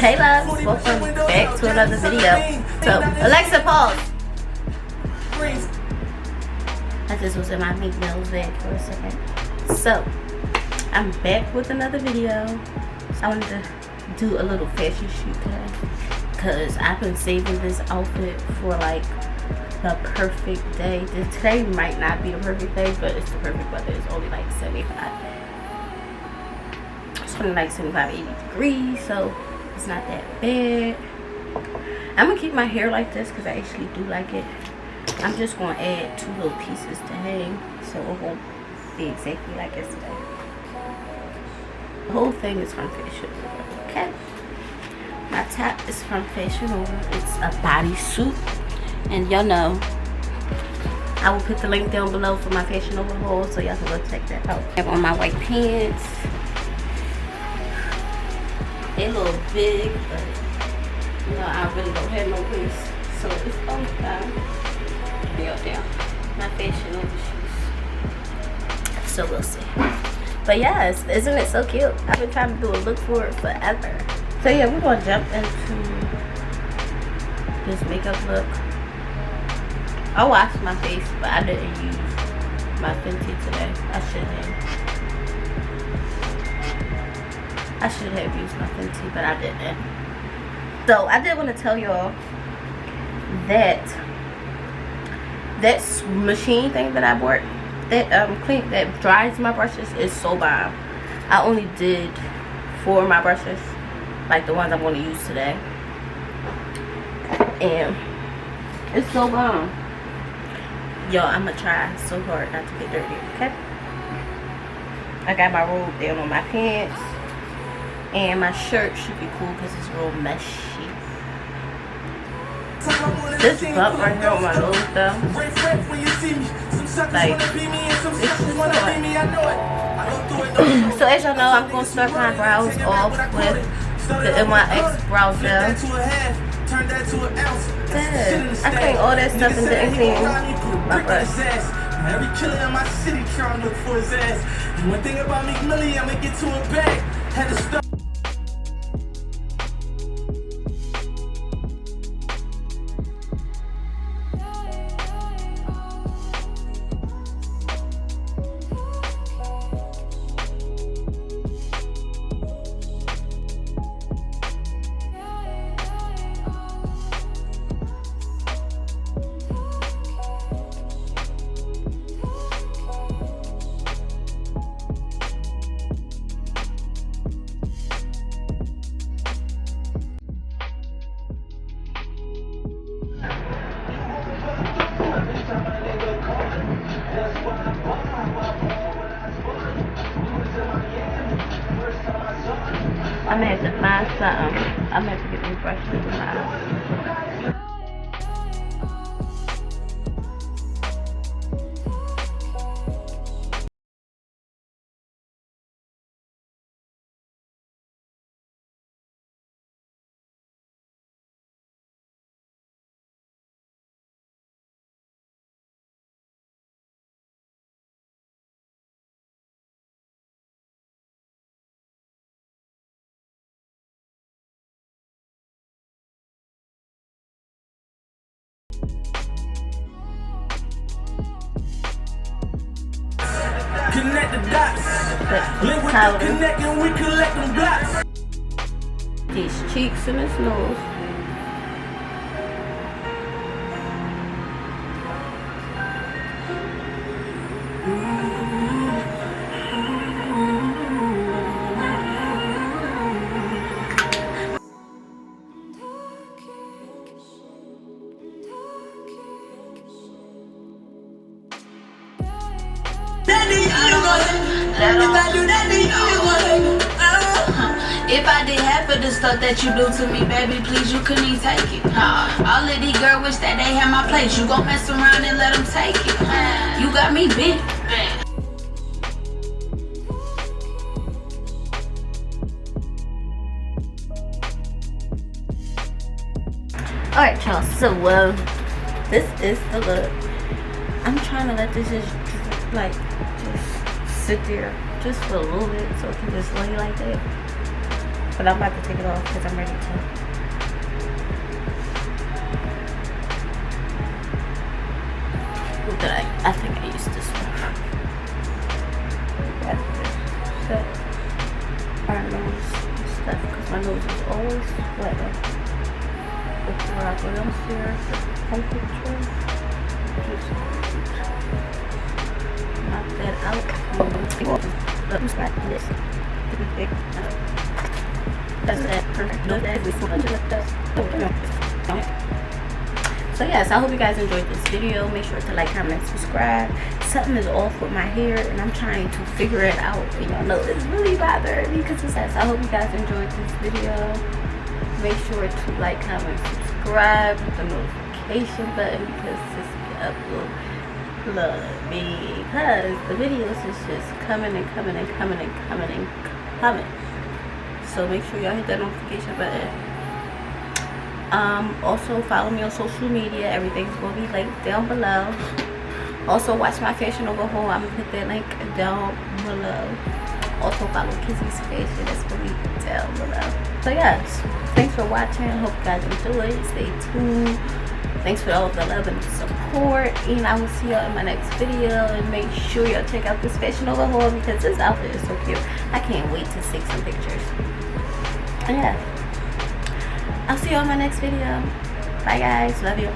Hey loves, welcome back to another video. So, Alexa, pause. I just was in my Meek Mill's bag for a second. So, I'm back with another video. So I wanted to do a little fashion shoot today. Because I've been saving this outfit for like the perfect day. Today might not be the perfect day, but it's the perfect weather. It's only like 75. It's only like 75, 80 degrees, so it's not that bad. I'm gonna keep my hair like this because I actually do like it. I'm just gonna add 2 little pieces to hang, so it won't be exactly like yesterday. The whole thing is from Fashion Over, okay? My top is from Fashion Over. It's a bodysuit, and y'all know I will put the link down below for my Fashion Over haul, so y'all can go check that out. I have on my white pants. They're a little big, but you know I really don't have no waist, so it's all down. Down. My Fashion Over shoes. So we'll see. But yes, isn't it so cute? I've been trying to do a look for it forever. So yeah, we're gonna jump into this makeup look. I washed my face, but I didn't use my Fenty today. I should have used my Fenty, but I didn't. So I did want to tell y'all that machine thing that I bought, that dries my brushes, is so bomb. I only did 4 of my brushes, like the ones I'm going to use today, and it's so bomb. Yo, I'm gonna try so hard not to get dirty, okay? I got my robe down on my pants, and my shirt should be cool because it's real meshy. This bump right here on my nose though, like, it's so as y'all know, I'm gonna start my brows off with the NYX brow gel. I cleaned all that stuff and didn't clean my brush. Every killer in my city trying to look for his ass. And one thing about Milani, I'ma get to it back. Had to stop. I'm gonna have to find something. I'm gonna have to get new brushes in my eyes. Connect the dots. Link with the connect and we collect them blocks. These cheeks and his nose. If I did half of the stuff that you do to me, baby, please, you couldn't even take it. All of these girls wish that they had my place. You gon' mess around and let them take it. You got me bit. Alright, y'all, so this is the look. I'm trying to let this just sit there just for a little bit so it can just lay like that. But I'm about to take it off because I'm ready to. I think I used this one. Set our nose and stuff because my nose is always sweating. Before I go downstairs, the temperature. Just knock that out. Let's back this. That's that perfect. No, that is so yes, I hope you guys enjoyed this video. Make sure to like, comment, subscribe. Something is off with my hair and I'm trying to figure it out. And y'all know it's really bothering me because it's ass. I hope you guys enjoyed this video. Make sure to like, comment, subscribe with the notification button because this upload because the videos is just coming and coming and coming and coming and coming. So make sure y'all hit that notification button. Also follow me on social media. Everything's gonna be linked down below. Also watch my fashion overhaul. I'm gonna put that link down below. Also follow Kizzi Fashion. That's gonna be down below. So yes, thanks for watching. Hope you guys enjoyed. Stay tuned. Thanks for all of the love and support, and I will see y'all in my next video. And make sure y'all check out this fashion overhaul because this outfit is so cute. I can't wait to take some pictures. And yeah, I'll see you on my next video. Bye guys, love you.